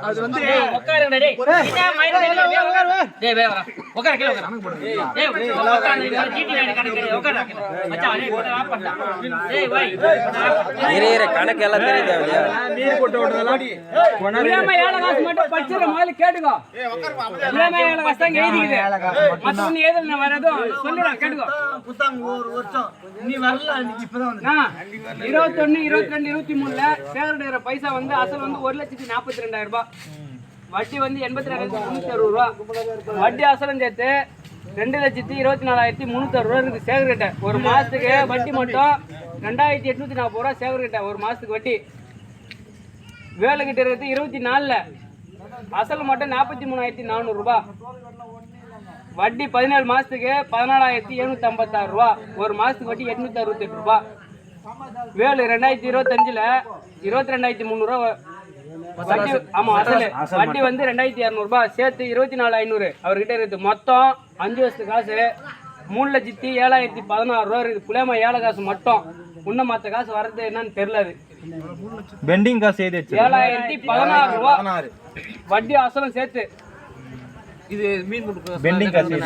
அது வந்து கணக்கு எல்லாம் தெரியுது நீர் போட்டு விடுறதெல்லாம் மட்டும் படிச்சிட முதல்ல கேட்டுக்கோ. மத்தவங்க ஏதோ வரதும் சொல்லிடுறேன் கேட்டுக்கோ. 21, 22, 23 சேகரிக்கிற பைசா வந்து அசல் வந்து 1,42,000 ரூபாய், வட்டி வந்து 82,360 ரூபா, வட்டி அசலும் சேர்த்து 2,24,360 ரூபா இருக்குது சேகர்கிட்ட. ஒரு மாசத்துக்கு வட்டி மட்டும் 2,840 ரூபா சேகர்கிட்ட ஒரு மாசத்துக்கு வட்டி. வேலைக்கிட்ட இருக்கிறது 24, அசல் மட்டும் 43,400 ரூபாய், வட்டி 17 மாசத்துக்கு 14,756 ரூபா, ஒரு மாசத்துக்கு வட்டி 868 ரூபாய். வேலு 2025 22,300 ரூபா வட்டி. ஆமா அசல் வட்டி வந்து 2,200 ரூபாய், சேர்த்து 24,500 அவர்கிட்ட இருக்குது. மொத்தம் 5 வருஷத்து காசு 3,07,016 ரூபா இருக்குது. புளியமா ஏழை காசு மட்டும். இன்னும் மற்ற காசு வர்றது என்னன்னு தெரியல. பெண்டிங் காசு 7,016 ரூபா வட்டி அசலும் சேர்த்து. இது மீன் பெண்டிங் காசு